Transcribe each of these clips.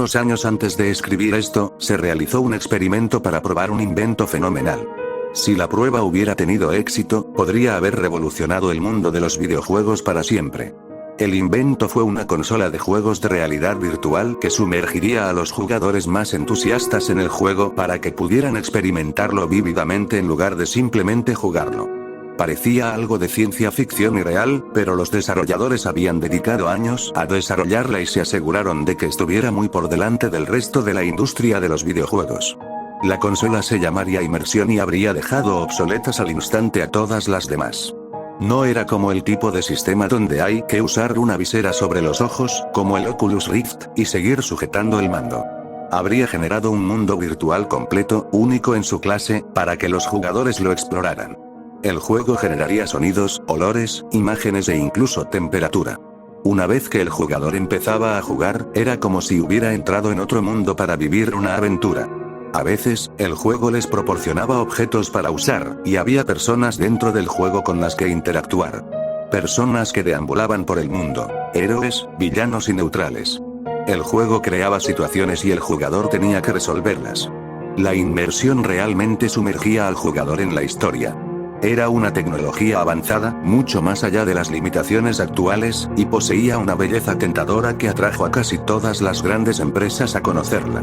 Unos años antes de escribir esto, se realizó un experimento para probar un invento fenomenal. Si la prueba hubiera tenido éxito, podría haber revolucionado el mundo de los videojuegos para siempre. El invento fue una consola de juegos de realidad virtual que sumergiría a los jugadores más entusiastas en el juego para que pudieran experimentarlo vívidamente en lugar de simplemente jugarlo. Parecía algo de ciencia ficción y real, pero los desarrolladores habían dedicado años a desarrollarla y se aseguraron de que estuviera muy por delante del resto de la industria de los videojuegos. La consola se llamaría Immersion y habría dejado obsoletas al instante a todas las demás. No era como el tipo de sistema donde hay que usar una visera sobre los ojos, como el Oculus Rift, y seguir sujetando el mando. Habría generado un mundo virtual completo, único en su clase, para que los jugadores lo exploraran. El juego generaría sonidos, olores, imágenes e incluso temperatura. Una vez que el jugador empezaba a jugar, era como si hubiera entrado en otro mundo para vivir una aventura. A veces, el juego les proporcionaba objetos para usar, y había personas dentro del juego con las que interactuar. Personas que deambulaban por el mundo, héroes, villanos y neutrales. El juego creaba situaciones y el jugador tenía que resolverlas. La inmersión realmente sumergía al jugador en la historia. Era una tecnología avanzada, mucho más allá de las limitaciones actuales, y poseía una belleza tentadora que atrajo a casi todas las grandes empresas a conocerla.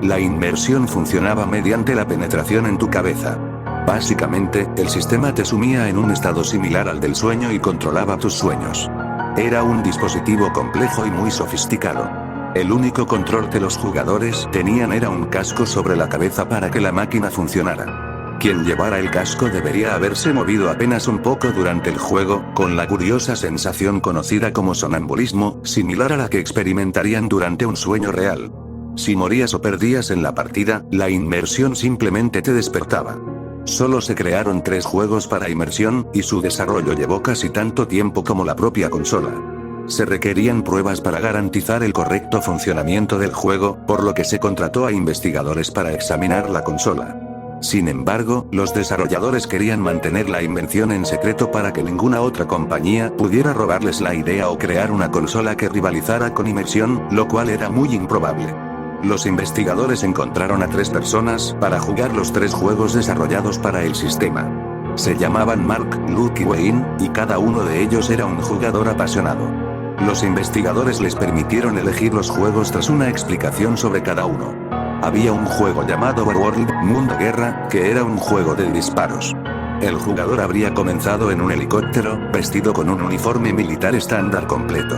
La inmersión funcionaba mediante la penetración en tu cabeza. Básicamente, el sistema te sumía en un estado similar al del sueño y controlaba tus sueños. Era un dispositivo complejo y muy sofisticado. El único control que los jugadores tenían era un casco sobre la cabeza para que la máquina funcionara. Quien llevara el casco debería haberse movido apenas un poco durante el juego, con la curiosa sensación conocida como sonambulismo, similar a la que experimentarían durante un sueño real. Si morías o perdías en la partida, la inmersión simplemente te despertaba. Solo se crearon 3 juegos para inmersión, y su desarrollo llevó casi tanto tiempo como la propia consola. Se requerían pruebas para garantizar el correcto funcionamiento del juego, por lo que se contrató a investigadores para examinar la consola. Sin embargo, los desarrolladores querían mantener la invención en secreto para que ninguna otra compañía pudiera robarles la idea o crear una consola que rivalizara con inmersión, lo cual era muy improbable. Los investigadores encontraron a 3 personas para jugar los 3 juegos desarrollados para el sistema. Se llamaban Mark, Luke y Wayne, y cada uno de ellos era un jugador apasionado. Los investigadores les permitieron elegir los juegos tras una explicación sobre cada uno. Había un juego llamado Warworld, Mundo Guerra, que era un juego de disparos. El jugador habría comenzado en un helicóptero, vestido con un uniforme militar estándar completo.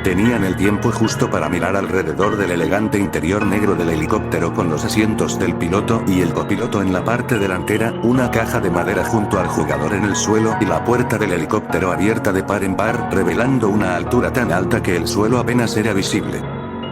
Tenían el tiempo justo para mirar alrededor del elegante interior negro del helicóptero con los asientos del piloto y el copiloto en la parte delantera, una caja de madera junto al jugador en el suelo y la puerta del helicóptero abierta de par en par, revelando una altura tan alta que el suelo apenas era visible.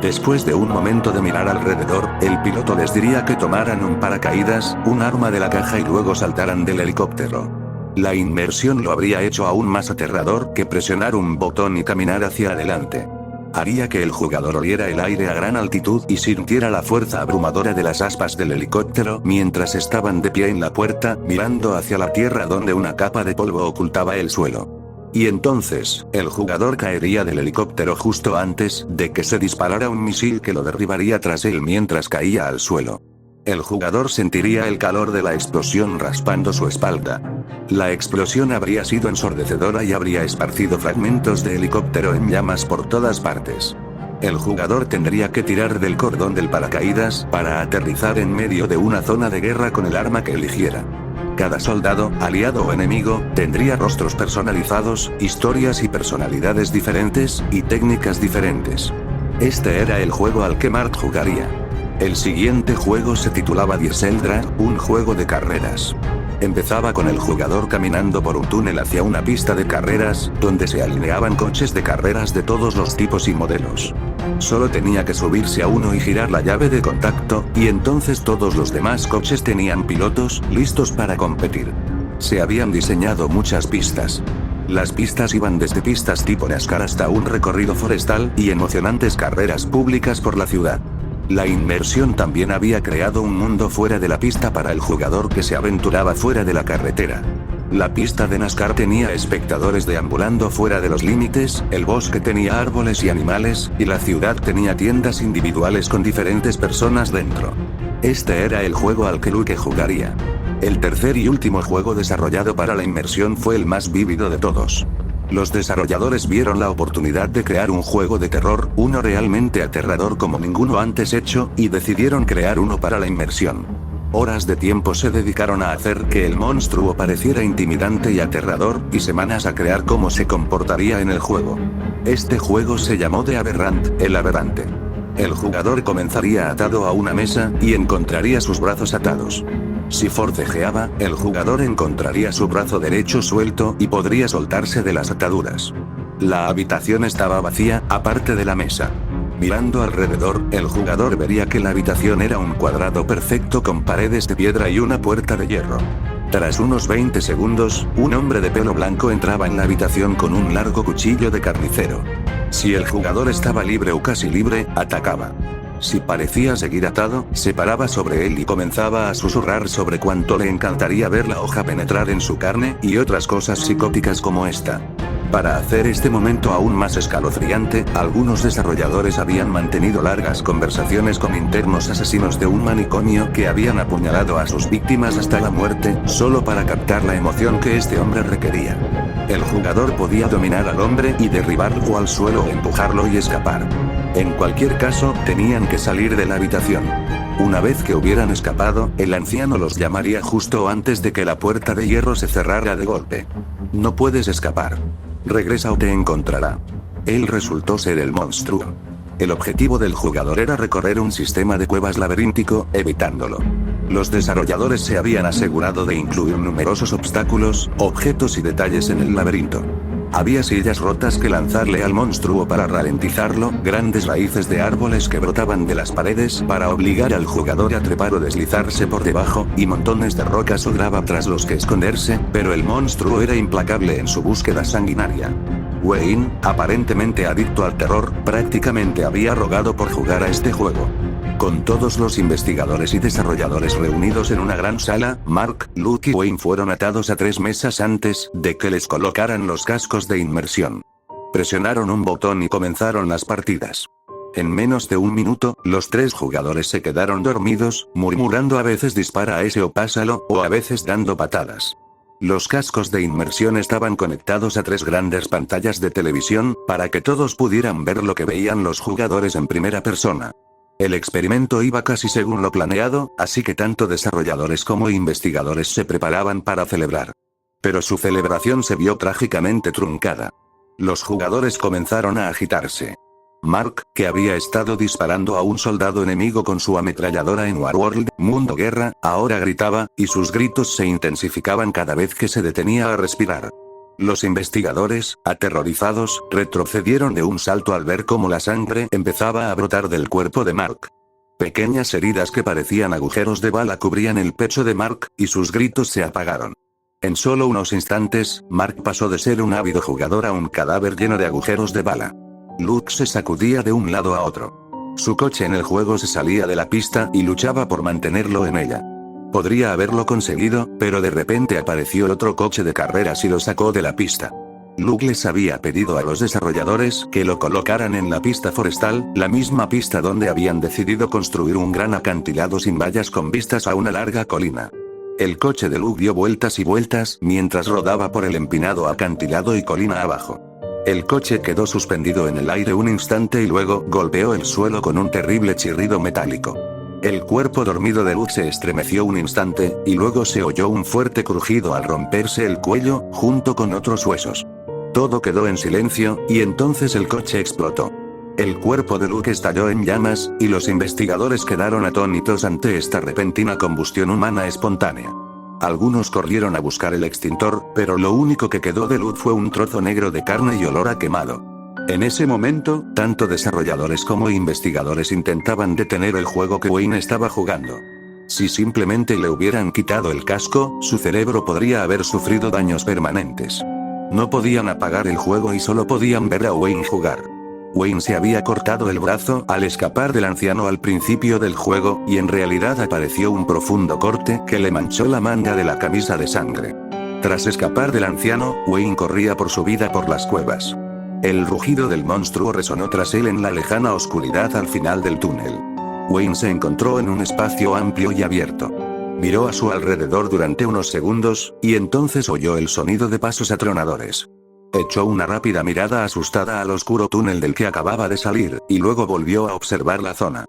Después de un momento de mirar alrededor, el piloto les diría que tomaran un paracaídas, un arma de la caja y luego saltaran del helicóptero. La inmersión lo habría hecho aún más aterrador que presionar un botón y caminar hacia adelante. Haría que el jugador oliera el aire a gran altitud y sintiera la fuerza abrumadora de las aspas del helicóptero mientras estaban de pie en la puerta, mirando hacia la tierra donde una capa de polvo ocultaba el suelo. Y entonces, el jugador caería del helicóptero justo antes de que se disparara un misil que lo derribaría tras él mientras caía al suelo. El jugador sentiría el calor de la explosión raspando su espalda. La explosión habría sido ensordecedora y habría esparcido fragmentos de helicóptero en llamas por todas partes. El jugador tendría que tirar del cordón del paracaídas para aterrizar en medio de una zona de guerra con el arma que eligiera. Cada soldado, aliado o enemigo, tendría rostros personalizados, historias y personalidades diferentes, y técnicas diferentes. Este era el juego al que Mark jugaría. El siguiente juego se titulaba Diesel Drag, un juego de carreras. Empezaba con el jugador caminando por un túnel hacia una pista de carreras, donde se alineaban coches de carreras de todos los tipos y modelos. Solo tenía que subirse a uno y girar la llave de contacto, y entonces todos los demás coches tenían pilotos, listos para competir. Se habían diseñado muchas pistas. Las pistas iban desde pistas tipo NASCAR hasta un recorrido forestal, y emocionantes carreras públicas por la ciudad. La inmersión también había creado un mundo fuera de la pista para el jugador que se aventuraba fuera de la carretera. La pista de NASCAR tenía espectadores deambulando fuera de los límites, el bosque tenía árboles y animales, y la ciudad tenía tiendas individuales con diferentes personas dentro. Este era el juego al que Luke jugaría. El tercer y último juego desarrollado para la inmersión fue el más vívido de todos. Los desarrolladores vieron la oportunidad de crear un juego de terror, uno realmente aterrador como ninguno antes hecho, y decidieron crear uno para la inmersión. Horas de tiempo se dedicaron a hacer que el monstruo pareciera intimidante y aterrador, y semanas a crear cómo se comportaría en el juego. Este juego se llamó The Aberrant, el aberrante. El jugador comenzaría atado a una mesa, y encontraría sus brazos atados. Si forcejeaba, el jugador encontraría su brazo derecho suelto, y podría soltarse de las ataduras. La habitación estaba vacía, aparte de la mesa. Mirando alrededor, el jugador vería que la habitación era un cuadrado perfecto con paredes de piedra y una puerta de hierro. Tras unos 20 segundos, un hombre de pelo blanco entraba en la habitación con un largo cuchillo de carnicero. Si el jugador estaba libre o casi libre, atacaba. Si parecía seguir atado, se paraba sobre él y comenzaba a susurrar sobre cuánto le encantaría ver la hoja penetrar en su carne, y otras cosas psicóticas como esta. Para hacer este momento aún más escalofriante, algunos desarrolladores habían mantenido largas conversaciones con internos asesinos de un manicomio que habían apuñalado a sus víctimas hasta la muerte, solo para captar la emoción que este hombre requería. El jugador podía dominar al hombre y derribarlo al suelo o empujarlo y escapar. En cualquier caso, tenían que salir de la habitación. Una vez que hubieran escapado, el anciano los llamaría justo antes de que la puerta de hierro se cerrara de golpe. No puedes escapar. Regresa o te encontrará. Él resultó ser el monstruo. El objetivo del jugador era recorrer un sistema de cuevas laberíntico, evitándolo. Los desarrolladores se habían asegurado de incluir numerosos obstáculos, objetos y detalles en el laberinto. Había sillas rotas que lanzarle al monstruo para ralentizarlo, grandes raíces de árboles que brotaban de las paredes para obligar al jugador a trepar o deslizarse por debajo, y montones de rocas o grava tras los que esconderse, pero el monstruo era implacable en su búsqueda sanguinaria. Wayne, aparentemente adicto al terror, prácticamente había rogado por jugar a este juego. Con todos los investigadores y desarrolladores reunidos en una gran sala, Mark, Luke y Wayne fueron atados a 3 mesas antes de que les colocaran los cascos de inmersión. Presionaron un botón y comenzaron las partidas. En menos de un minuto, los 3 jugadores se quedaron dormidos, murmurando a veces dispara a ese o pásalo, o a veces dando patadas. Los cascos de inmersión estaban conectados a 3 grandes pantallas de televisión, para que todos pudieran ver lo que veían los jugadores en primera persona. El experimento iba casi según lo planeado, así que tanto desarrolladores como investigadores se preparaban para celebrar. Pero su celebración se vio trágicamente truncada. Los jugadores comenzaron a agitarse. Mark, que había estado disparando a un soldado enemigo con su ametralladora en Warworld, Mundo Guerra, ahora gritaba, y sus gritos se intensificaban cada vez que se detenía a respirar. Los investigadores, aterrorizados, retrocedieron de un salto al ver cómo la sangre empezaba a brotar del cuerpo de Mark. Pequeñas heridas que parecían agujeros de bala cubrían el pecho de Mark, y sus gritos se apagaron. En solo unos instantes, Mark pasó de ser un ávido jugador a un cadáver lleno de agujeros de bala. Luke se sacudía de un lado a otro. Su coche en el juego se salía de la pista y luchaba por mantenerlo en ella. Podría haberlo conseguido, pero de repente apareció otro coche de carreras y lo sacó de la pista. Luke les había pedido a los desarrolladores que lo colocaran en la pista forestal, la misma pista donde habían decidido construir un gran acantilado sin vallas con vistas a una larga colina. El coche de Luke dio vueltas y vueltas mientras rodaba por el empinado acantilado y colina abajo. El coche quedó suspendido en el aire un instante y luego golpeó el suelo con un terrible chirrido metálico. El cuerpo dormido de Luke se estremeció un instante, y luego se oyó un fuerte crujido al romperse el cuello, junto con otros huesos. Todo quedó en silencio, y entonces el coche explotó. El cuerpo de Luke estalló en llamas, y los investigadores quedaron atónitos ante esta repentina combustión humana espontánea. Algunos corrieron a buscar el extintor, pero lo único que quedó de Luke fue un trozo negro de carne y olor a quemado. En ese momento, tanto desarrolladores como investigadores intentaban detener el juego que Wayne estaba jugando. Si simplemente le hubieran quitado el casco, su cerebro podría haber sufrido daños permanentes. No podían apagar el juego y solo podían ver a Wayne jugar. Wayne se había cortado el brazo al escapar del anciano al principio del juego, y en realidad apareció un profundo corte que le manchó la manga de la camisa de sangre. Tras escapar del anciano, Wayne corría por su vida por las cuevas. El rugido del monstruo resonó tras él en la lejana oscuridad al final del túnel. Wayne se encontró en un espacio amplio y abierto. Miró a su alrededor durante unos segundos, y entonces oyó el sonido de pasos atronadores. Echó una rápida mirada asustada al oscuro túnel del que acababa de salir, y luego volvió a observar la zona.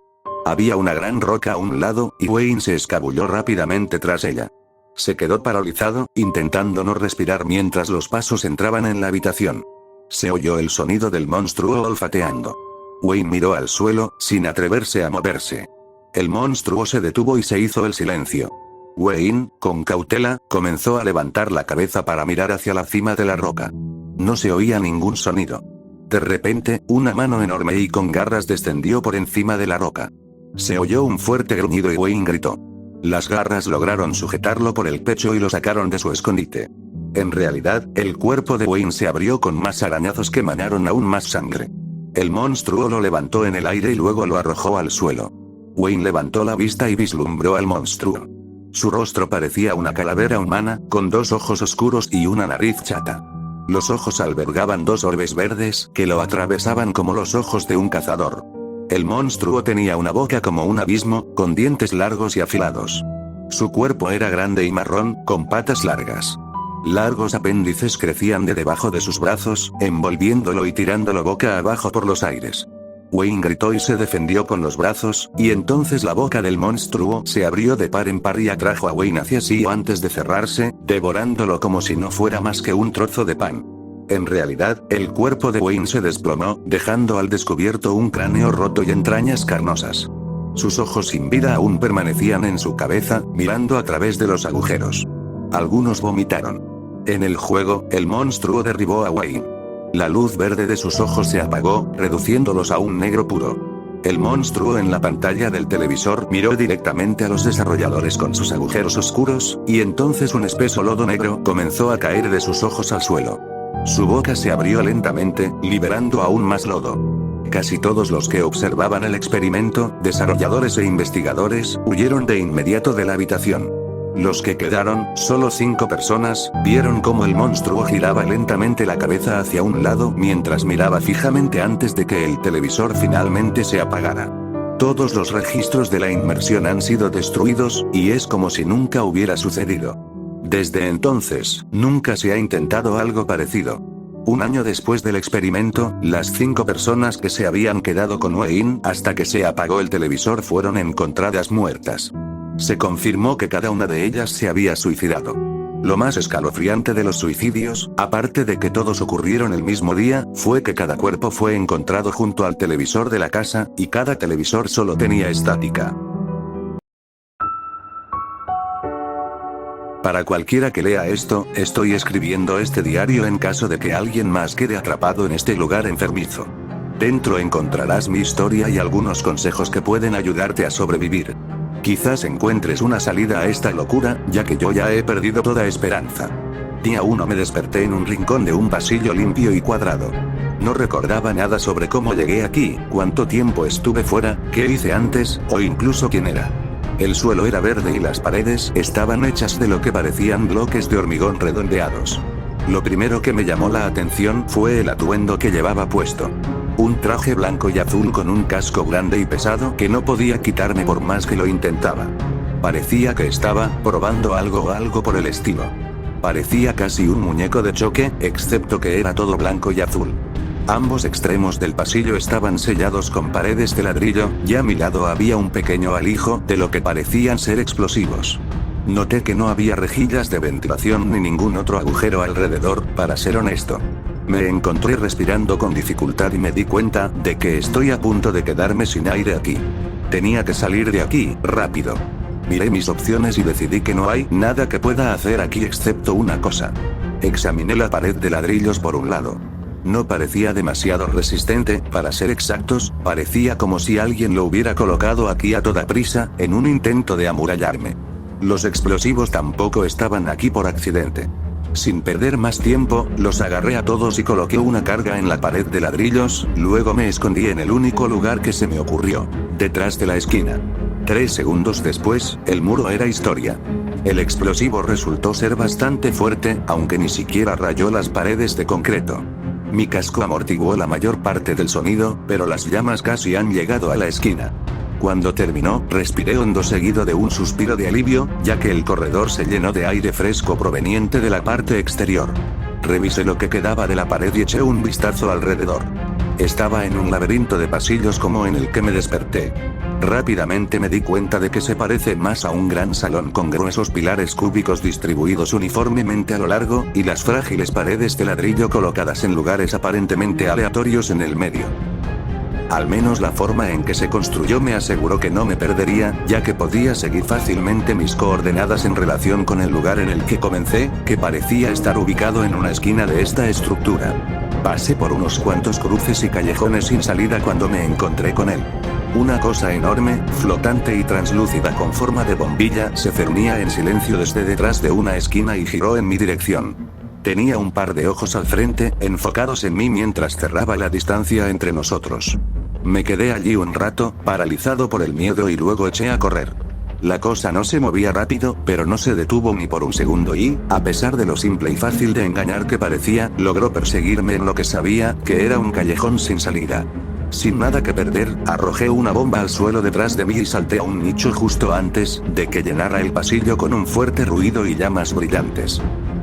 Había una gran roca a un lado, y Wayne se escabulló rápidamente tras ella. Se quedó paralizado, intentando no respirar mientras los pasos entraban en la habitación. Se oyó el sonido del monstruo olfateando. Wayne miró al suelo, sin atreverse a moverse. El monstruo se detuvo y se hizo el silencio. Wayne, con cautela, comenzó a levantar la cabeza para mirar hacia la cima de la roca. No se oía ningún sonido. De repente, una mano enorme y con garras descendió por encima de la roca. Se oyó un fuerte gruñido y Wayne gritó. Las garras lograron sujetarlo por el pecho y lo sacaron de su escondite. En realidad, el cuerpo de Wayne se abrió con más arañazos que manaron aún más sangre. El monstruo lo levantó en el aire y luego lo arrojó al suelo. Wayne levantó la vista y vislumbró al monstruo. Su rostro parecía una calavera humana, con 2 ojos oscuros y una nariz chata. Los ojos albergaban 2 orbes verdes, que lo atravesaban como los ojos de un cazador. El monstruo tenía una boca como un abismo, con dientes largos y afilados. Su cuerpo era grande y marrón, con patas largas. Largos apéndices crecían de debajo de sus brazos, envolviéndolo y tirándolo boca abajo por los aires. Wayne gritó y se defendió con los brazos, y entonces la boca del monstruo se abrió de par en par y atrajo a Wayne hacia sí antes de cerrarse, devorándolo como si no fuera más que un trozo de pan. En realidad, el cuerpo de Wayne se desplomó, dejando al descubierto un cráneo roto y entrañas carnosas. Sus ojos sin vida aún permanecían en su cabeza, mirando a través de los agujeros. Algunos vomitaron. En el juego, el monstruo derribó a Wayne. La luz verde de sus ojos se apagó, reduciéndolos a un negro puro. El monstruo en la pantalla del televisor miró directamente a los desarrolladores con sus agujeros oscuros, y entonces un espeso lodo negro comenzó a caer de sus ojos al suelo. Su boca se abrió lentamente, liberando aún más lodo. Casi todos los que observaban el experimento, desarrolladores e investigadores, huyeron de inmediato de la habitación. Los que quedaron, solo 5 personas, vieron cómo el monstruo giraba lentamente la cabeza hacia un lado mientras miraba fijamente antes de que el televisor finalmente se apagara. Todos los registros de la inmersión han sido destruidos, y es como si nunca hubiera sucedido. Desde entonces, nunca se ha intentado algo parecido. Un año después del experimento, las 5 personas que se habían quedado con Wayne hasta que se apagó el televisor fueron encontradas muertas. Se confirmó que cada una de ellas se había suicidado. Lo más escalofriante de los suicidios, aparte de que todos ocurrieron el mismo día, fue que cada cuerpo fue encontrado junto al televisor de la casa, y cada televisor solo tenía estática. Para cualquiera que lea esto, estoy escribiendo este diario en caso de que alguien más quede atrapado en este lugar enfermizo. Dentro encontrarás mi historia y algunos consejos que pueden ayudarte a sobrevivir. Quizás encuentres una salida a esta locura, ya que yo ya he perdido toda esperanza. Día 1 me desperté en un rincón de un pasillo limpio y cuadrado. No recordaba nada sobre cómo llegué aquí, cuánto tiempo estuve fuera, qué hice antes, o incluso quién era. El suelo era verde y las paredes estaban hechas de lo que parecían bloques de hormigón redondeados. Lo primero que me llamó la atención fue el atuendo que llevaba puesto. Un traje blanco y azul con un casco grande y pesado que no podía quitarme por más que lo intentaba. Parecía que estaba probando algo o algo por el estilo. Parecía casi un muñeco de choque, excepto que era todo blanco y azul. Ambos extremos del pasillo estaban sellados con paredes de ladrillo, y a mi lado había un pequeño alijo de lo que parecían ser explosivos. Noté que no había rejillas de ventilación ni ningún otro agujero alrededor, para ser honesto. Me encontré respirando con dificultad y me di cuenta de que estoy a punto de quedarme sin aire aquí. Tenía que salir de aquí, rápido. Miré mis opciones y decidí que no hay nada que pueda hacer aquí excepto una cosa. Examiné la pared de ladrillos por un lado. No parecía demasiado resistente, para ser exactos, parecía como si alguien lo hubiera colocado aquí a toda prisa, en un intento de amurallarme. Los explosivos tampoco estaban aquí por accidente. Sin perder más tiempo, los agarré a todos y coloqué una carga en la pared de ladrillos, luego me escondí en el único lugar que se me ocurrió, detrás de la esquina. 3 segundos después, el muro era historia. El explosivo resultó ser bastante fuerte, aunque ni siquiera rayó las paredes de concreto. Mi casco amortiguó la mayor parte del sonido, pero las llamas casi han llegado a la esquina. Cuando terminó, respiré hondo seguido de un suspiro de alivio, ya que el corredor se llenó de aire fresco proveniente de la parte exterior. Revisé lo que quedaba de la pared y eché un vistazo alrededor. Estaba en un laberinto de pasillos como en el que me desperté. Rápidamente me di cuenta de que se parece más a un gran salón con gruesos pilares cúbicos distribuidos uniformemente a lo largo, y las frágiles paredes de ladrillo colocadas en lugares aparentemente aleatorios en el medio. Al menos la forma en que se construyó me aseguró que no me perdería, ya que podía seguir fácilmente mis coordenadas en relación con el lugar en el que comencé, que parecía estar ubicado en una esquina de esta estructura. Pasé por unos cuantos cruces y callejones sin salida cuando me encontré con él. Una cosa enorme, flotante y translúcida con forma de bombilla se cernía en silencio desde detrás de una esquina y giró en mi dirección. Tenía un par de ojos al frente, enfocados en mí mientras cerraba la distancia entre nosotros. Me quedé allí un rato, paralizado por el miedo y luego eché a correr. La cosa no se movía rápido, pero no se detuvo ni por un segundo y, a pesar de lo simple y fácil de engañar que parecía, logró perseguirme en lo que sabía que era un callejón sin salida. Sin nada que perder, arrojé una bomba al suelo detrás de mí y salté a un nicho justo antes de que llenara el pasillo con un fuerte ruido y llamas brillantes.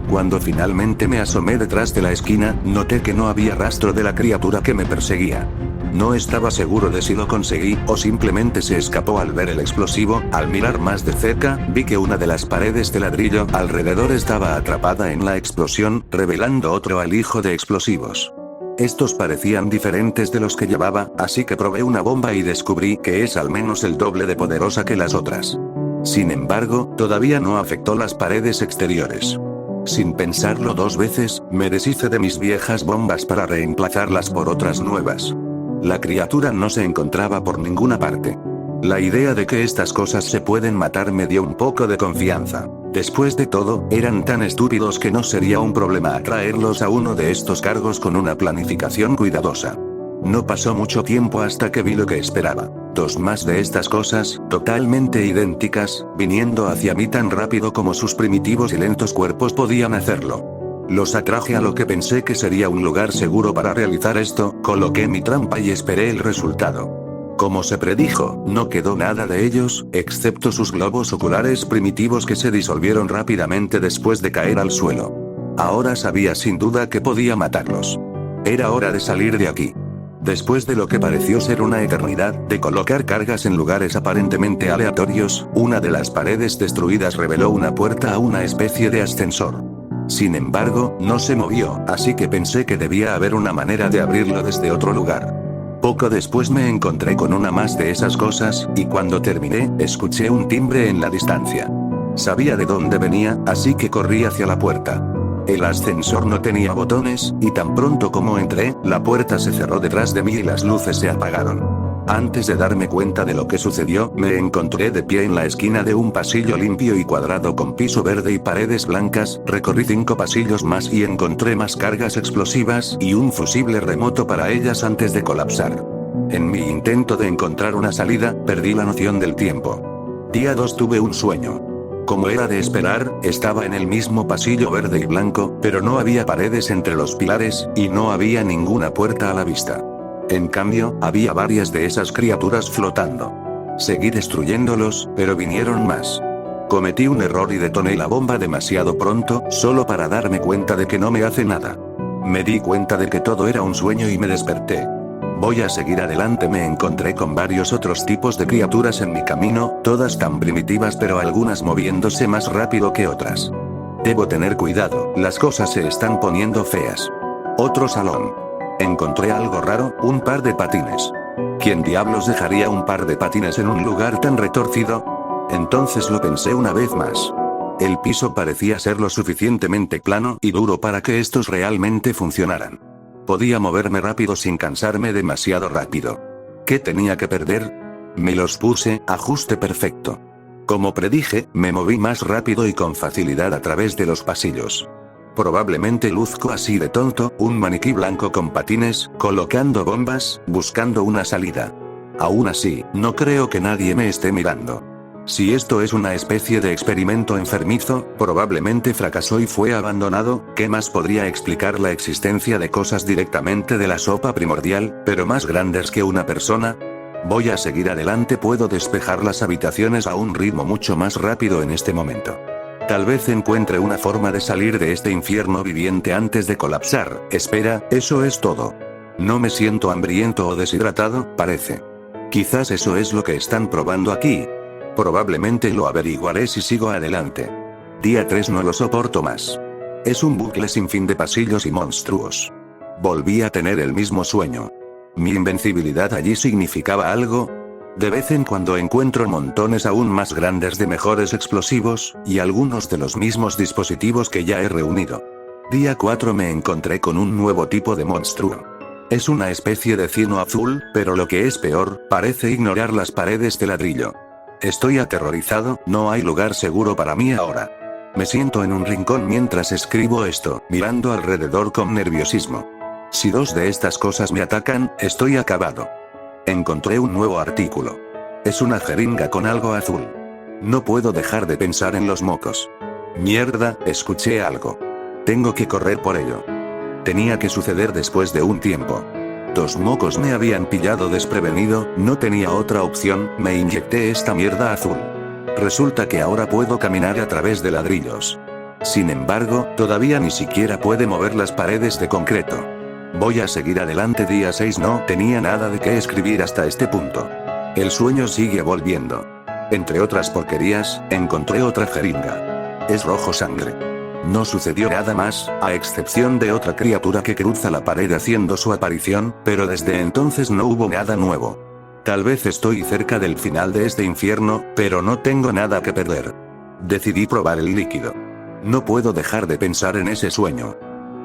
Cuando finalmente me asomé detrás de la esquina, noté que no había rastro de la criatura que me perseguía. No estaba seguro de si lo conseguí, o simplemente se escapó al ver el explosivo. Al mirar más de cerca, vi que una de las paredes de ladrillo alrededor estaba atrapada en la explosión, revelando otro alijo de explosivos. Estos parecían diferentes de los que llevaba, así que probé una bomba y descubrí que es al menos el doble de poderosa que las otras. Sin embargo, todavía no afectó las paredes exteriores. Sin pensarlo dos veces, me deshice de mis viejas bombas para reemplazarlas por otras nuevas. La criatura no se encontraba por ninguna parte. La idea de que estas cosas se pueden matar me dio un poco de confianza. Después de todo, eran tan estúpidos que no sería un problema atraerlos a uno de estos cargos con una planificación cuidadosa. No pasó mucho tiempo hasta que vi lo que esperaba. Dos más de estas cosas, totalmente idénticas, viniendo hacia mí tan rápido como sus primitivos y lentos cuerpos podían hacerlo. Los atraje a lo que pensé que sería un lugar seguro para realizar esto, coloqué mi trampa y esperé el resultado. Como se predijo, no quedó nada de ellos, excepto sus globos oculares primitivos que se disolvieron rápidamente después de caer al suelo. Ahora sabía sin duda que podía matarlos. Era hora de salir de aquí. Después de lo que pareció ser una eternidad de colocar cargas en lugares aparentemente aleatorios, una de las paredes destruidas reveló una puerta a una especie de ascensor. Sin embargo, no se movió, así que pensé que debía haber una manera de abrirlo desde otro lugar. Poco después me encontré con una más de esas cosas, y cuando terminé, escuché un timbre en la distancia. Sabía de dónde venía, así que corrí hacia la puerta. El ascensor no tenía botones, y tan pronto como entré, la puerta se cerró detrás de mí y las luces se apagaron. Antes de darme cuenta de lo que sucedió, me encontré de pie en la esquina de un pasillo limpio y cuadrado con piso verde y paredes blancas. Recorrí 5 pasillos más y encontré más cargas explosivas y un fusible remoto para ellas antes de colapsar. En mi intento de encontrar una salida, perdí la noción del tiempo. Día 2 tuve un sueño. Como era de esperar, estaba en el mismo pasillo verde y blanco, pero no había paredes entre los pilares, y no había ninguna puerta a la vista. En cambio, había varias de esas criaturas flotando. Seguí destruyéndolos, pero vinieron más. Cometí un error y detoné la bomba demasiado pronto, solo para darme cuenta de que no me hace nada. Me di cuenta de que todo era un sueño y me desperté. Voy a seguir adelante. Me encontré con varios otros tipos de criaturas en mi camino, todas tan primitivas pero algunas moviéndose más rápido que otras. Debo tener cuidado, las cosas se están poniendo feas. Otro salón. Encontré algo raro, un par de patines. ¿Quién diablos dejaría un par de patines en un lugar tan retorcido? Entonces lo pensé una vez más. El piso parecía ser lo suficientemente plano y duro para que estos realmente funcionaran. Podía moverme rápido sin cansarme demasiado rápido. ¿Qué tenía que perder? Me los puse, ajuste perfecto. Como predije, me moví más rápido y con facilidad a través de los pasillos. Probablemente luzco así de tonto, un maniquí blanco con patines, colocando bombas, buscando una salida. Aún así, no creo que nadie me esté mirando. Si esto es una especie de experimento enfermizo, probablemente fracasó y fue abandonado, ¿qué más podría explicar la existencia de cosas directamente de la sopa primordial, pero más grandes que una persona? Voy a seguir adelante, puedo despejar las habitaciones a un ritmo mucho más rápido en este momento. Tal vez encuentre una forma de salir de este infierno viviente antes de colapsar. Espera, eso es todo. No me siento hambriento o deshidratado, parece. Quizás eso es lo que están probando aquí. Probablemente lo averiguaré si sigo adelante. Día 3, no lo soporto más. Es un bucle sin fin de pasillos y monstruos. Volví a tener el mismo sueño. ¿Mi invencibilidad allí significaba algo? De vez en cuando encuentro montones aún más grandes de mejores explosivos, y algunos de los mismos dispositivos que ya he reunido. Día 4, me encontré con un nuevo tipo de monstruo. Es una especie de cieno azul, pero lo que es peor, parece ignorar las paredes de ladrillo. Estoy aterrorizado, no hay lugar seguro para mí ahora. Me siento en un rincón mientras escribo esto, mirando alrededor con nerviosismo. Si 2 de estas cosas me atacan, estoy acabado. Encontré un nuevo artículo. Es una jeringa con algo azul. No puedo dejar de pensar en los mocos. Mierda, escuché algo. Tengo que correr por ello. Tenía que suceder después de un tiempo. 2 mocos me habían pillado desprevenido, no tenía otra opción, me inyecté esta mierda azul. Resulta que ahora puedo caminar a través de ladrillos. Sin embargo, todavía ni siquiera puede mover las paredes de concreto. Voy a seguir adelante. Día 6, no tenía nada de qué escribir hasta este punto. El sueño sigue volviendo. Entre otras porquerías, encontré otra jeringa. Es rojo sangre. No sucedió nada más, a excepción de otra criatura que cruza la pared haciendo su aparición, pero desde entonces no hubo nada nuevo. Tal vez estoy cerca del final de este infierno, pero no tengo nada que perder. Decidí probar el líquido. No puedo dejar de pensar en ese sueño.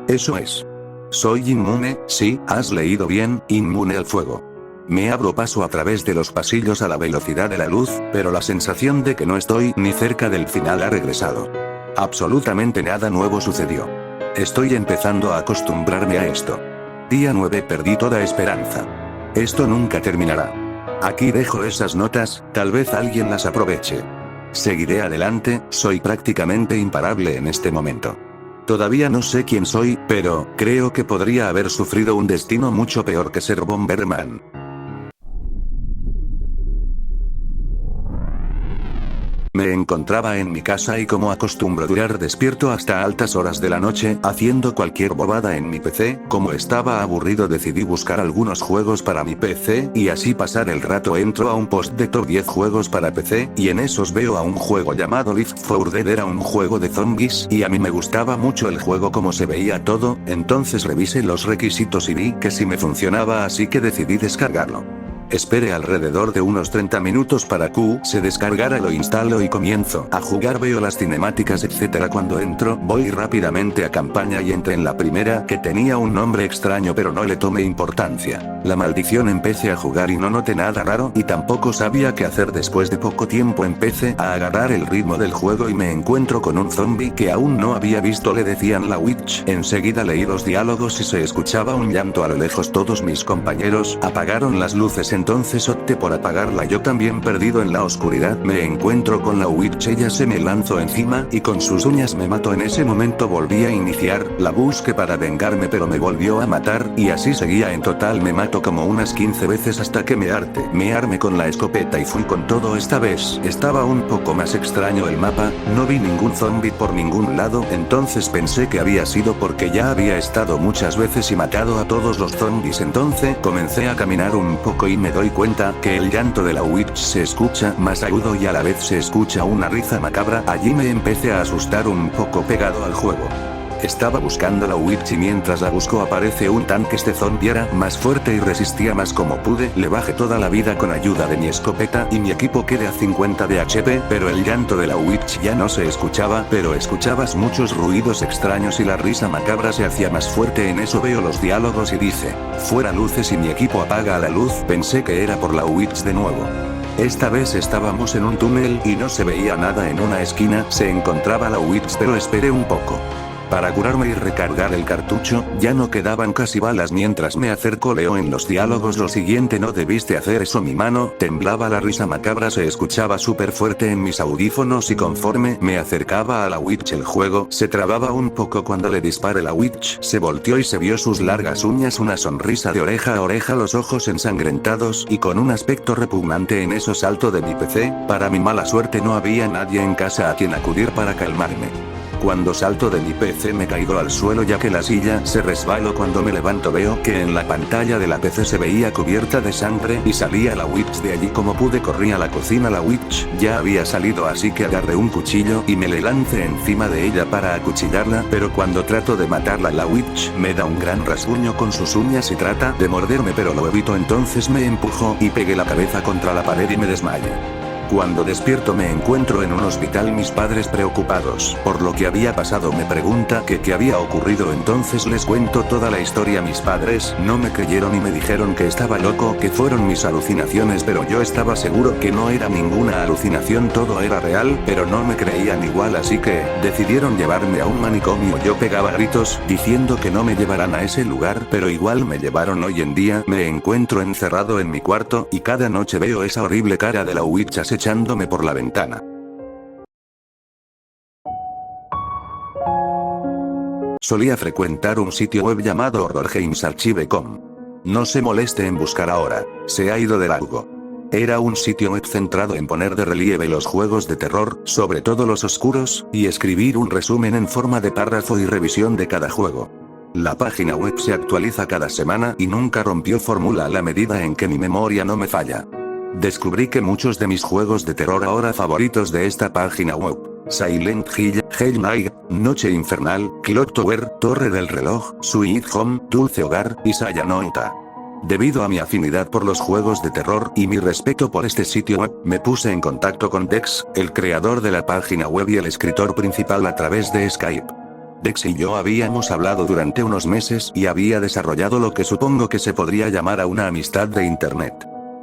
Eso es. Soy inmune, sí, has leído bien, inmune al fuego. Me abro paso a través de los pasillos a la velocidad de la luz, pero la sensación de que no estoy ni cerca del final ha regresado. Absolutamente nada nuevo sucedió. Estoy empezando a acostumbrarme a esto. Día 9, perdí toda esperanza. Esto nunca terminará. Aquí dejo esas notas, tal vez alguien las aproveche. Seguiré adelante, soy prácticamente imparable en este momento. Todavía no sé quién soy, pero creo que podría haber sufrido un destino mucho peor que ser Bomberman. Me encontraba en mi casa y como acostumbro durar despierto hasta altas horas de la noche, haciendo cualquier bobada en mi PC, como estaba aburrido decidí buscar algunos juegos para mi PC, y así pasar el rato. Entro a un post de top 10 juegos para PC, y en esos veo a un juego llamado Left 4 Dead. Era un juego de zombies, y a mí me gustaba mucho el juego como se veía todo, entonces revisé los requisitos y vi que sí me funcionaba, así que decidí descargarlo. Esperé alrededor de unos 30 minutos para que se descargara, lo instalo y comienzo a jugar. Veo las cinemáticas etc. Cuando entro, voy rápidamente a campaña y entré en la primera, que tenía un nombre extraño pero no le tomé importancia. La maldición. Empecé a jugar y no noté nada raro, y tampoco sabía qué hacer. Después de poco tiempo empecé a agarrar el ritmo del juego y me encuentro con un zombie que aún no había visto. Le decían la Witch. Enseguida leí los diálogos y se escuchaba un llanto a lo lejos. Todos mis compañeros apagaron las luces, entonces opté por apagarla yo también. Perdido en la oscuridad, me encuentro con la Witch. Ella se me lanzó encima y con sus uñas me mató. En ese momento volví a iniciar la búsqueda para vengarme, pero me volvió a matar, y así seguía. En total me mató como unas 15 veces hasta que me harté. Me armé con la escopeta y fui con todo. Esta vez estaba un poco más extraño el mapa, no vi ningún zombie por ningún lado, entonces pensé que había sido porque ya había estado muchas veces y matado a todos los zombies. Entonces comencé a caminar un poco y me doy cuenta que el llanto de la Witch se escucha más agudo y a la vez se escucha una risa macabra. Allí me empecé a asustar un poco pegado al juego. Estaba buscando la Witch y mientras la busco aparece un tanque. Este zombie era más fuerte y resistía más. Como pude, le bajé toda la vida con ayuda de mi escopeta y mi equipo quedé a 50 de HP, pero el llanto de la Witch ya no se escuchaba, pero escuchabas muchos ruidos extraños y la risa macabra se hacía más fuerte. En eso veo los diálogos y dice, fuera luces y mi equipo apaga la luz. Pensé que era por la Witch de nuevo. Esta vez estábamos en un túnel y no se veía nada. En una esquina se encontraba la Witch, pero esperé un poco. Para curarme y recargar el cartucho, ya no quedaban casi balas mientras me acerco leo en los diálogos lo siguiente: no debiste hacer eso, mi mano temblaba, la risa macabra se escuchaba súper fuerte en mis audífonos y conforme me acercaba a la witch el juego se trababa un poco. Cuando le disparé la witch se volteó y se vio sus largas uñas, una sonrisa de oreja a oreja, los ojos ensangrentados y con un aspecto repugnante. En eso salto de mi PC, para mi mala suerte no había nadie en casa a quien acudir para calmarme. Cuando salto de mi PC me caigo al suelo ya que la silla se resbaló. Cuando me levanto veo que en la pantalla de la PC se veía cubierta de sangre y salía la witch de allí. Como pude corrí a la cocina, la witch ya había salido, así que agarré un cuchillo y me le lancé encima de ella para acuchillarla, pero cuando trato de matarla la witch me da un gran rasguño con sus uñas y trata de morderme, pero lo evito. Entonces me empujó y pegué la cabeza contra la pared y me desmayé. Cuando despierto me encuentro en un hospital. Mis padres, preocupados por lo que había pasado, me pregunta que qué había ocurrido. Entonces les cuento toda la historia. Mis padres no me creyeron y me dijeron que estaba loco, que fueron mis alucinaciones, pero yo estaba seguro que no era ninguna alucinación, todo era real, pero no me creían igual, así que decidieron llevarme a un manicomio. Yo pegaba gritos diciendo que no me llevaran a ese lugar, pero igual me llevaron. Hoy en día me encuentro encerrado en mi cuarto y cada noche veo esa horrible cara de la witch echándome por la ventana. Solía frecuentar un sitio web llamado HorrorGamesArchive.com. No se moleste en buscar ahora, se ha ido de largo. Era un sitio web centrado en poner de relieve los juegos de terror, sobre todo los oscuros, y escribir un resumen en forma de párrafo y revisión de cada juego. La página web se actualiza cada semana y nunca rompió fórmula a la medida en que mi memoria no me falla. Descubrí que muchos de mis juegos de terror ahora favoritos de esta página web: Silent Hill, Hell Night, Noche Infernal, Clock Tower, Torre del Reloj, Sweet Home, Dulce Hogar, y Sayonara. Debido a mi afinidad por los juegos de terror y mi respeto por este sitio web, me puse en contacto con Dex, el creador de la página web y el escritor principal, a través de Skype. Dex y yo habíamos hablado durante unos meses y había desarrollado lo que supongo que se podría llamar a una amistad de internet.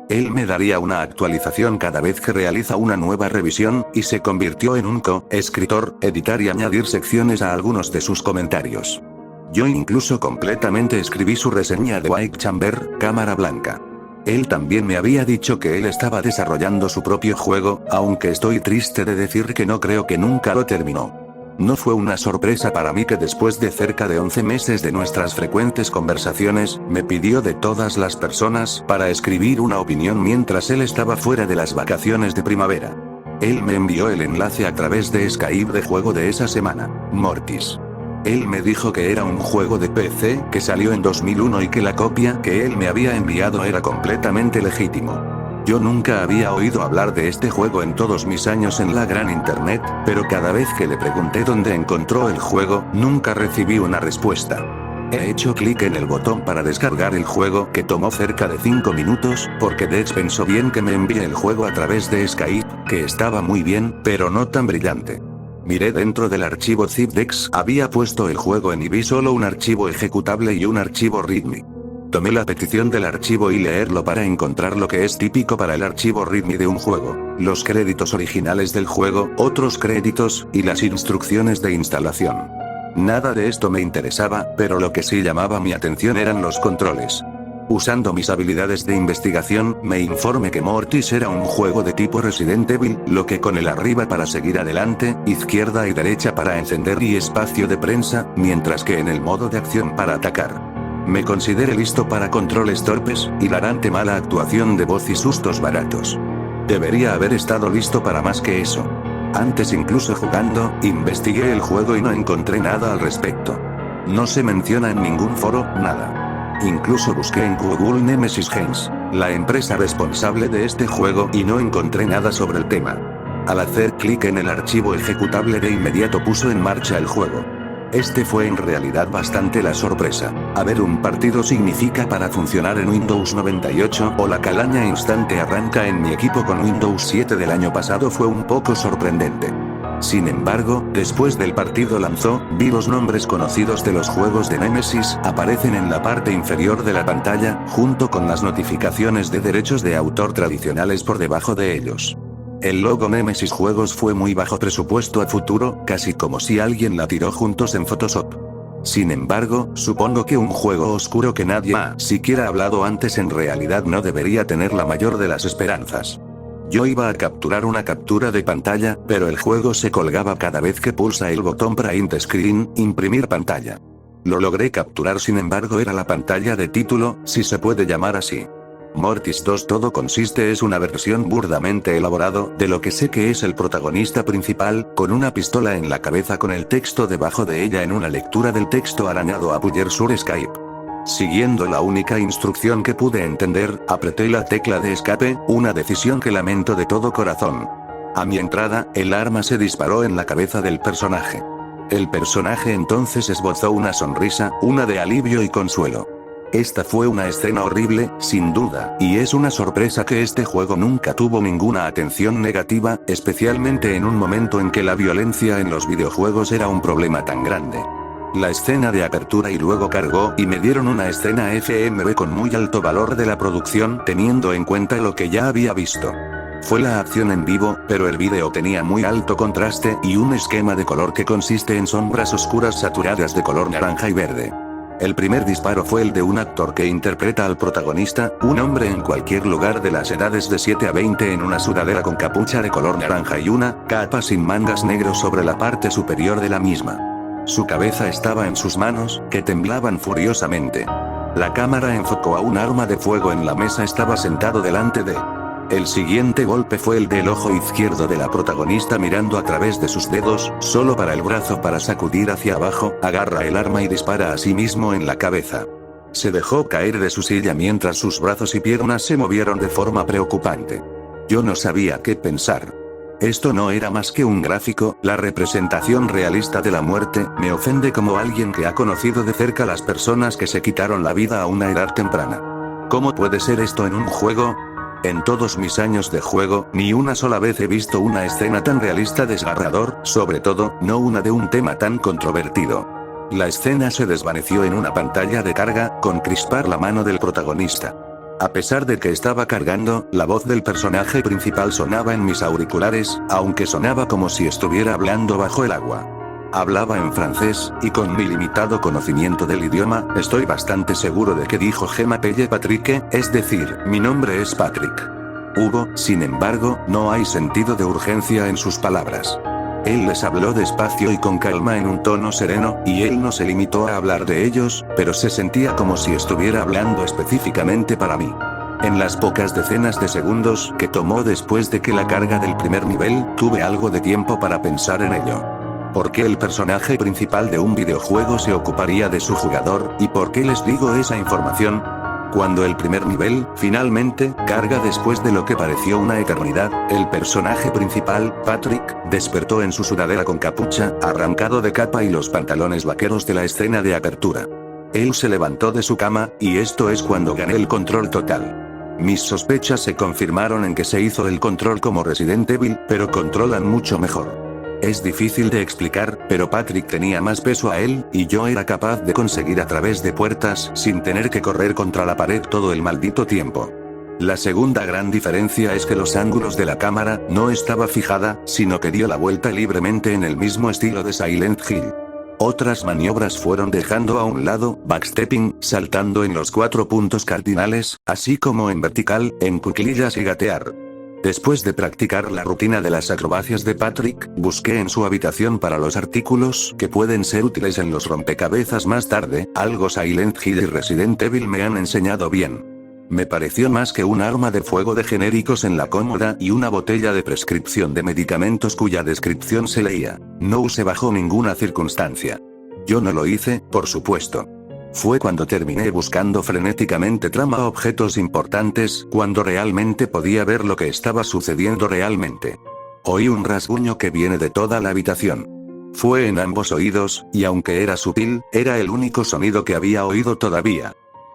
Él me daría una actualización cada vez que realiza una nueva revisión, y se convirtió en un co-escritor, editar y añadir secciones a algunos de sus comentarios. Yo incluso completamente escribí su reseña de White Chamber, Cámara Blanca. Él también me había dicho que él estaba desarrollando su propio juego, aunque estoy triste de decir que no creo que nunca lo terminó. No fue una sorpresa para mí que después de cerca de 11 meses de nuestras frecuentes conversaciones, me pidió de todas las personas para escribir una opinión mientras él estaba fuera de las vacaciones de primavera. Él me envió el enlace a través de Skype de juego de esa semana, Mortis. Él me dijo que era un juego de PC que salió en 2001 y que la copia que él me había enviado era completamente legítimo. Yo nunca había oído hablar de este juego en todos mis años en la gran internet, pero cada vez que le pregunté dónde encontró el juego, nunca recibí una respuesta. He hecho clic en el botón para descargar el juego, que tomó cerca de 5 minutos, porque Dex pensó bien que me envíe el juego a través de Skype, que estaba muy bien, pero no tan brillante. Miré dentro del archivo zip. Dex había puesto el juego y vi solo un archivo ejecutable y un archivo readme. Tomé la petición del archivo y leerlo para encontrar lo que es típico para el archivo readme de un juego: los créditos originales del juego, otros créditos, y las instrucciones de instalación. Nada de esto me interesaba, pero lo que sí llamaba mi atención eran los controles. Usando mis habilidades de investigación, me informé que Mortis era un juego de tipo Resident Evil, lo que con el arriba para seguir adelante, izquierda y derecha para encender y espacio de prensa, mientras que en el modo de acción para atacar. Me consideré listo para controles torpes, hilarante mala actuación de voz y sustos baratos. Debería haber estado listo para más que eso. Antes, incluso jugando, investigué el juego y no encontré nada al respecto. No se menciona en ningún foro, nada. Incluso busqué en Google Nemesis Games, la empresa responsable de este juego, y no encontré nada sobre el tema. Al hacer clic en el archivo ejecutable, de inmediato puso en marcha el juego. Este fue en realidad bastante la sorpresa. Haber un partido significa para funcionar en Windows 98 o la calaña instante arranca en mi equipo con Windows 7 del año pasado fue un poco sorprendente. Sin embargo, después del partido lanzó, vi los nombres conocidos de los juegos de Nemesis aparecen en la parte inferior de la pantalla, junto con las notificaciones de derechos de autor tradicionales por debajo de ellos. El logo Nemesis Juegos fue muy bajo presupuesto a futuro, casi como si alguien la tiró juntos en Photoshop. Sin embargo, supongo que un juego oscuro que nadie ha siquiera hablado antes en realidad no debería tener la mayor de las esperanzas. Yo iba a capturar una captura de pantalla, pero el juego se colgaba cada vez que pulsa el botón Print Screen, imprimir pantalla. Lo logré capturar, sin embargo era la pantalla de título, si se puede llamar así. Mortis 2 todo consiste es una versión burdamente elaborado de lo que sé que es el protagonista principal, con una pistola en la cabeza con el texto debajo de ella en una lectura del texto arañado a Puyer sur Skype. Siguiendo la única instrucción que pude entender, apreté la tecla de escape, una decisión que lamento de todo corazón. A mi entrada, el arma se disparó en la cabeza del personaje. El personaje entonces esbozó una sonrisa, una de alivio y consuelo. Esta fue una escena horrible, sin duda, y es una sorpresa que este juego nunca tuvo ninguna atención negativa, especialmente en un momento en que la violencia en los videojuegos era un problema tan grande. La escena de apertura y luego cargó y me dieron una escena FMV con muy alto valor de la producción teniendo en cuenta lo que ya había visto. Fue la acción en vivo, pero el vídeo tenía muy alto contraste y un esquema de color que consiste en sombras oscuras saturadas de color naranja y verde. El primer disparo fue el de un actor que interpreta al protagonista, un hombre en cualquier lugar de las edades de 7 a 20 en una sudadera con capucha de color naranja y una capa sin mangas negros sobre la parte superior de la misma. Su cabeza estaba en sus manos, que temblaban furiosamente. La cámara enfocó a un arma de fuego en la mesa, estaba sentado delante de... El siguiente golpe fue el del ojo izquierdo de la protagonista mirando a través de sus dedos, solo para el brazo para sacudir hacia abajo, agarra el arma y dispara a sí mismo en la cabeza. Se dejó caer de su silla mientras sus brazos y piernas se movieron de forma preocupante. Yo no sabía qué pensar. Esto no era más que un gráfico, la representación realista de la muerte, me ofende como alguien que ha conocido de cerca las personas que se quitaron la vida a una edad temprana. ¿Cómo puede ser esto en un juego? En todos mis años de juego, ni una sola vez he visto una escena tan realista desgarrador, sobre todo, no una de un tema tan controvertido. La escena se desvaneció en una pantalla de carga, con crispar la mano del protagonista. A pesar de que estaba cargando, la voz del personaje principal sonaba en mis auriculares, aunque sonaba como si estuviera hablando bajo el agua. Hablaba en francés, y con mi limitado conocimiento del idioma, estoy bastante seguro de que dijo Je m'appelle Patrick, es decir, mi nombre es Patrick. Hubo, sin embargo, no hay sentido de urgencia en sus palabras. Él les habló despacio y con calma en un tono sereno, y él no se limitó a hablar de ellos, pero se sentía como si estuviera hablando específicamente para mí. En las pocas decenas de segundos que tomó después de que la carga del primer nivel, tuve algo de tiempo para pensar en ello. ¿Por qué el personaje principal de un videojuego se ocuparía de su jugador, y por qué les digo esa información? Cuando el primer nivel, finalmente, carga después de lo que pareció una eternidad, el personaje principal, Patrick, despertó en su sudadera con capucha, arrancado de capa y los pantalones vaqueros de la escena de apertura. Él se levantó de su cama, y esto es cuando gané el control total. Mis sospechas se confirmaron en que se hizo el control como Resident Evil, pero controlan mucho mejor. Es difícil de explicar, pero Patrick tenía más peso a él, y yo era capaz de conseguir a través de puertas, sin tener que correr contra la pared todo el maldito tiempo. La segunda gran diferencia es que los ángulos de la cámara no estaba fijada, sino que dio la vuelta libremente en el mismo estilo de Silent Hill. Otras maniobras fueron dejando a un lado, backstepping, saltando en los 4 puntos cardinales, así como en vertical, en cuclillas y gatear. Después de practicar la rutina de las acrobacias de Patrick, busqué en su habitación para los artículos que pueden ser útiles en los rompecabezas más tarde, algo Silent Hill y Resident Evil me han enseñado bien. Me pareció más que un arma de fuego de genéricos en la cómoda y una botella de prescripción de medicamentos cuya descripción se leía. No use bajo ninguna circunstancia. Yo no lo hice, por supuesto. Fue cuando terminé buscando frenéticamente trama objetos importantes, cuando realmente podía ver lo que estaba sucediendo realmente. Oí un rasguño que viene de toda la habitación. Fue en ambos oídos, y aunque era sutil, era el único sonido que había oído todavía.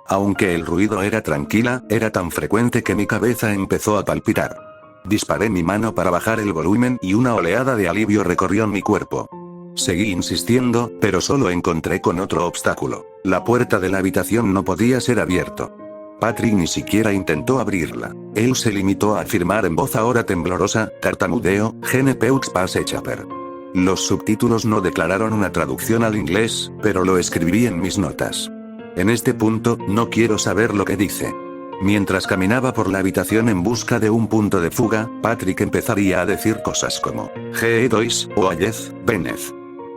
Aunque el ruido era tranquila, era tan frecuente que mi cabeza empezó a palpitar. Disparé mi mano para bajar el volumen y una oleada de alivio recorrió mi cuerpo. Seguí insistiendo, pero solo encontré con otro obstáculo. La puerta de la habitación no podía ser abierto. Patrick ni siquiera intentó abrirla. Él se limitó a afirmar en voz ahora temblorosa, tartamudeo, Genepeux passe chaper. Los subtítulos no declararon una traducción al inglés, pero lo escribí en mis notas. En este punto, no quiero saber lo que dice. Mientras caminaba por la habitación en busca de un punto de fuga, Patrick empezaría a decir cosas como, G-Dois, o Ayez, Benez.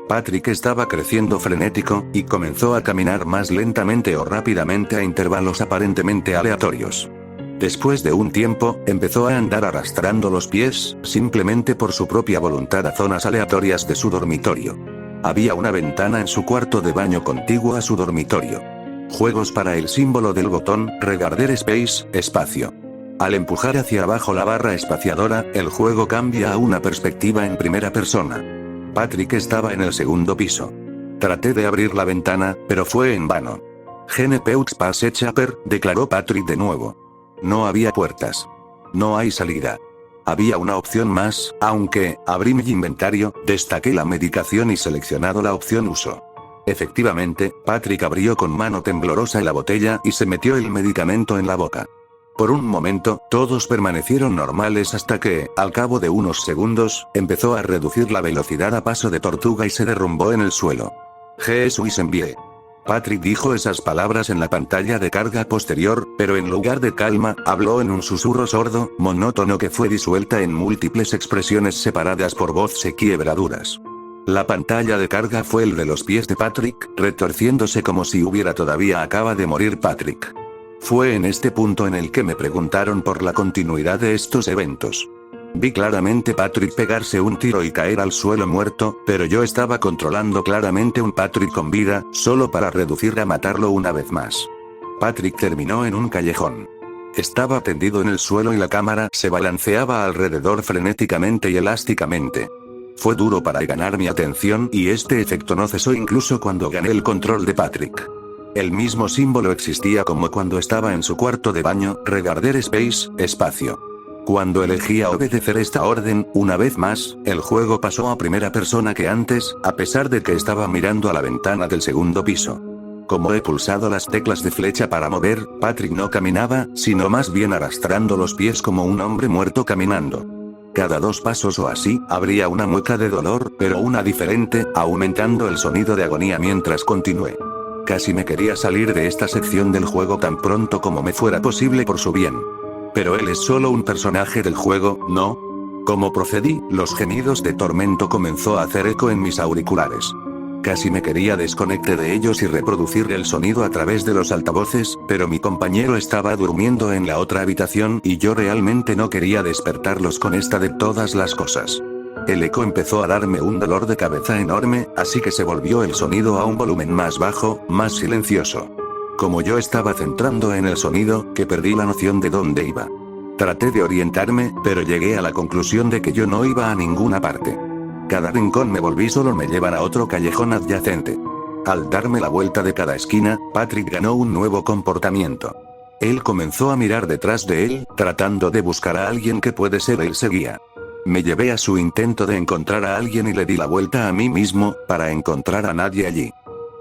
Patrick estaba creciendo frenético, y comenzó a caminar más lentamente o rápidamente a intervalos aparentemente aleatorios. Después de un tiempo, empezó a andar arrastrando los pies, simplemente por su propia voluntad a zonas aleatorias de su dormitorio. Había una ventana en su cuarto de baño contigua a su dormitorio. Juegos para el símbolo del botón, Regarder Space, espacio. Al empujar hacia abajo la barra espaciadora, el juego cambia a una perspectiva en primera persona. Patrick estaba en el segundo piso. Traté de abrir la ventana, pero fue en vano. Genepeux passe chaper, declaró Patrick de nuevo. No había puertas. No hay salida. Había una opción más, aunque, abrí mi inventario, destaqué la medicación y seleccionado la opción uso. Efectivamente, Patrick abrió con mano temblorosa la botella y se metió el medicamento en la boca. Por un momento, todos permanecieron normales hasta que, al cabo de unos segundos, empezó a reducir la velocidad a paso de tortuga y se derrumbó en el suelo. Jesús envié. Patrick dijo esas palabras en la pantalla de carga posterior, pero en lugar de calma, habló en un susurro sordo, monótono que fue disuelta en múltiples expresiones separadas por voces y quiebraduras. La pantalla de carga fue el de los pies de Patrick, retorciéndose como si hubiera todavía acaba de morir Patrick. Fue en este punto en el que me preguntaron por la continuidad de estos eventos. Vi claramente Patrick pegarse un tiro y caer al suelo muerto, pero yo estaba controlando claramente un Patrick con vida, solo para reducir a matarlo una vez más. Patrick terminó en un callejón. Estaba tendido en el suelo y la cámara se balanceaba alrededor frenéticamente y elásticamente. Fue duro para ganar mi atención y este efecto no cesó incluso cuando gané el control de Patrick. El mismo símbolo existía como cuando estaba en su cuarto de baño, Regarder Space, espacio. Cuando elegía obedecer esta orden, una vez más, el juego pasó a primera persona que antes, a pesar de que estaba mirando a la ventana del segundo piso. Como he pulsado las teclas de flecha para mover, Patrick no caminaba, sino más bien arrastrando los pies como un hombre muerto caminando. Cada 2 pasos o así, habría una mueca de dolor, pero una diferente, aumentando el sonido de agonía mientras continué. Casi me quería salir de esta sección del juego tan pronto como me fuera posible por su bien. Pero él es solo un personaje del juego, ¿no? Como procedí, los gemidos de tormento comenzó a hacer eco en mis auriculares. Casi me quería desconectar de ellos y reproducir el sonido a través de los altavoces, pero mi compañero estaba durmiendo en la otra habitación y yo realmente no quería despertarlos con esta de todas las cosas. El eco empezó a darme un dolor de cabeza enorme, así que se volvió el sonido a un volumen más bajo, más silencioso. Como yo estaba centrando en el sonido, que perdí la noción de dónde iba. Traté de orientarme, pero llegué a la conclusión de que yo no iba a ninguna parte. Cada rincón me volví solo me llevan a otro callejón adyacente. Al darme la vuelta de cada esquina, Patrick ganó un nuevo comportamiento. Él comenzó a mirar detrás de él, tratando de buscar a alguien que puede ser él seguía. Me llevé a su intento de encontrar a alguien y le di la vuelta a mí mismo, para encontrar a nadie allí.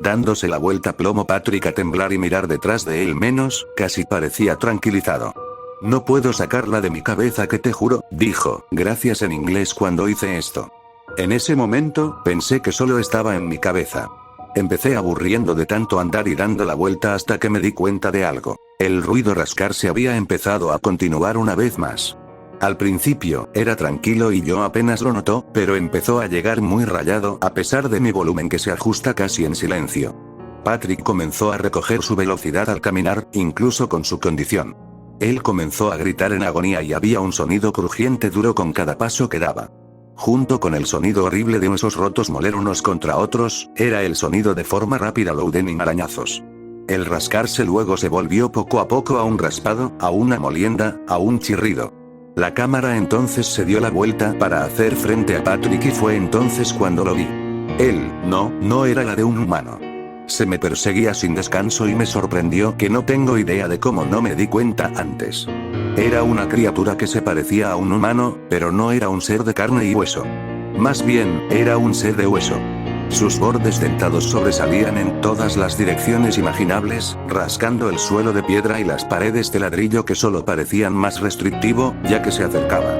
Dándose la vuelta plomo Patrick a temblar y mirar detrás de él menos, casi parecía tranquilizado. No puedo sacarla de mi cabeza que te juro, dijo, gracias en inglés cuando hice esto. En ese momento, pensé que solo estaba en mi cabeza. Empecé aburriendo de tanto andar y dando la vuelta hasta que me di cuenta de algo. El ruido rascarse había empezado a continuar una vez más. Al principio, era tranquilo y yo apenas lo notó, pero empezó a llegar muy rayado a pesar de mi volumen que se ajusta casi en silencio. Patrick comenzó a recoger su velocidad al caminar, incluso con su condición. Él comenzó a gritar en agonía y había un sonido crujiente duro con cada paso que daba. Junto con el sonido horrible de huesos rotos moler unos contra otros, era el sonido de forma rápida loading arañazos. El rascarse luego se volvió poco a poco a un raspado, a una molienda, a un chirrido. La cámara entonces se dio la vuelta para hacer frente a Patrick y fue entonces cuando lo vi. Él, no era la de un humano. Se me perseguía sin descanso y me sorprendió que no tengo idea de cómo no me di cuenta antes. Era una criatura que se parecía a un humano, pero no era un ser de carne y hueso. Más bien, era un ser de hueso. Sus bordes dentados sobresalían en todas las direcciones imaginables, rascando el suelo de piedra y las paredes de ladrillo que solo parecían más restrictivo, ya que se acercaba.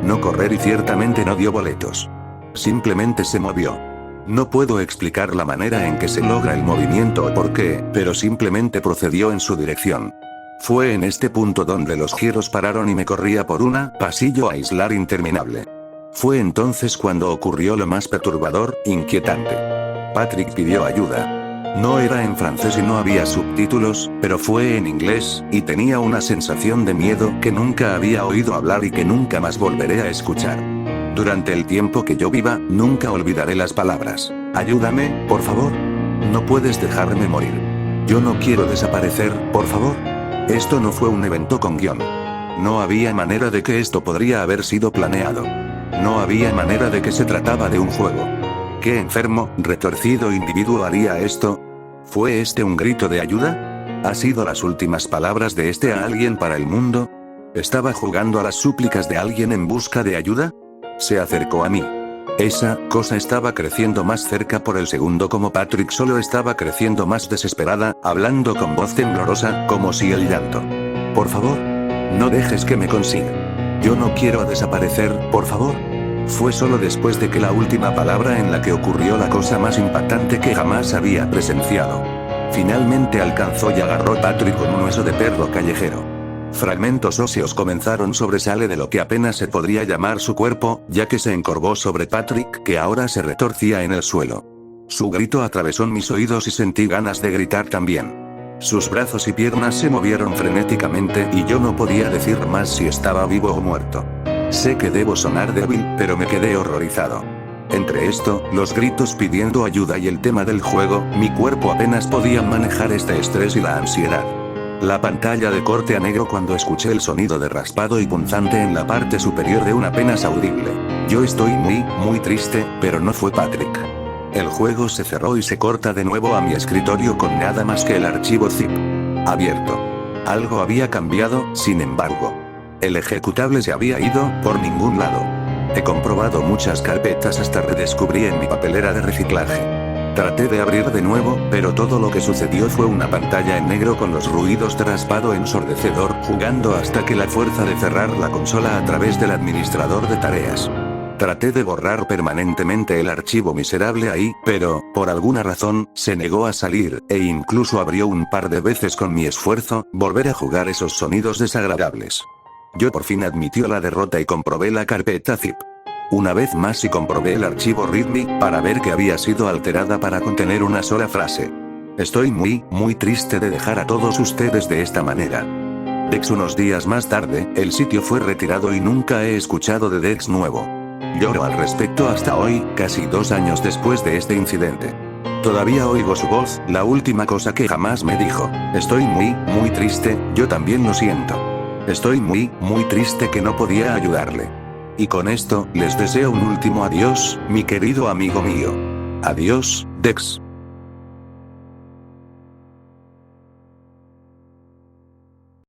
No correr y ciertamente no dio boletos. Simplemente se movió. No puedo explicar la manera en que se logra el movimiento o por qué, pero simplemente procedió en su dirección. Fue en este punto donde los giros pararon y me corría por un pasillo a aislar interminable. Fue entonces cuando ocurrió lo más perturbador, inquietante. Patrick pidió ayuda. No era en francés y no había subtítulos, pero fue en inglés, y tenía una sensación de miedo que nunca había oído hablar y que nunca más volveré a escuchar. Durante el tiempo que yo viva, nunca olvidaré las palabras. Ayúdame, por favor. No puedes dejarme morir. Yo no quiero desaparecer, por favor. Esto no fue un evento con guión. No había manera de que esto podría haber sido planeado. No había manera de que se trataba de un juego. ¿Qué enfermo, retorcido individuo haría esto? ¿Fue este un grito de ayuda? ¿Ha sido las últimas palabras de este a alguien para el mundo? ¿Estaba jugando a las súplicas de alguien en busca de ayuda? Se acercó a mí. Esa cosa estaba creciendo más cerca por el segundo como Patrick solo estaba creciendo más desesperada, hablando con voz temblorosa, como si el llanto. Por favor. No dejes que me consiga. Yo no quiero desaparecer, por favor. Fue solo después de que la última palabra en la que ocurrió la cosa más impactante que jamás había presenciado. Finalmente alcanzó y agarró a Patrick con un hueso de perro callejero. Fragmentos óseos comenzaron sobresale de lo que apenas se podría llamar su cuerpo, ya que se encorvó sobre Patrick que ahora se retorcía en el suelo. Su grito atravesó mis oídos y sentí ganas de gritar también. Sus brazos y piernas se movieron frenéticamente y yo no podía decir más si estaba vivo o muerto. Sé que debo sonar débil, pero me quedé horrorizado. Entre esto, los gritos pidiendo ayuda y el tema del juego, mi cuerpo apenas podía manejar este estrés y la ansiedad. La pantalla de corte a negro cuando escuché el sonido de raspado y punzante en la parte superior de un apenas audible. Yo estoy muy triste, pero no fue Patrick. El juego se cerró y se corta de nuevo a mi escritorio con nada más que el archivo zip abierto. Algo había cambiado, sin embargo. El ejecutable se había ido, por ningún lado. He comprobado muchas carpetas hasta redescubrí en mi papelera de reciclaje. Traté de abrir de nuevo, pero todo lo que sucedió fue una pantalla en negro con los ruidos de raspado ensordecedor, jugando hasta que la fuerza de cerrar la consola a través del administrador de tareas. Traté de borrar permanentemente el archivo miserable ahí, pero, por alguna razón, se negó a salir, e incluso abrió un par de veces con mi esfuerzo, volver a jugar esos sonidos desagradables. Yo por fin admitió la derrota y comprobé la carpeta zip. Una vez más y comprobé el archivo readme, para ver que había sido alterada para contener una sola frase. Estoy muy triste de dejar a todos ustedes de esta manera. Dex. Unos días más tarde, el sitio fue retirado y nunca he escuchado de Dex nuevo. Lloro al respecto hasta hoy, casi 2 años después de este incidente. Todavía oigo su voz, la última cosa que jamás me dijo. Estoy muy triste, yo también lo siento. Estoy muy triste que no podía ayudarle. Y con esto, les deseo un último adiós, mi querido amigo mío. Adiós, Dex.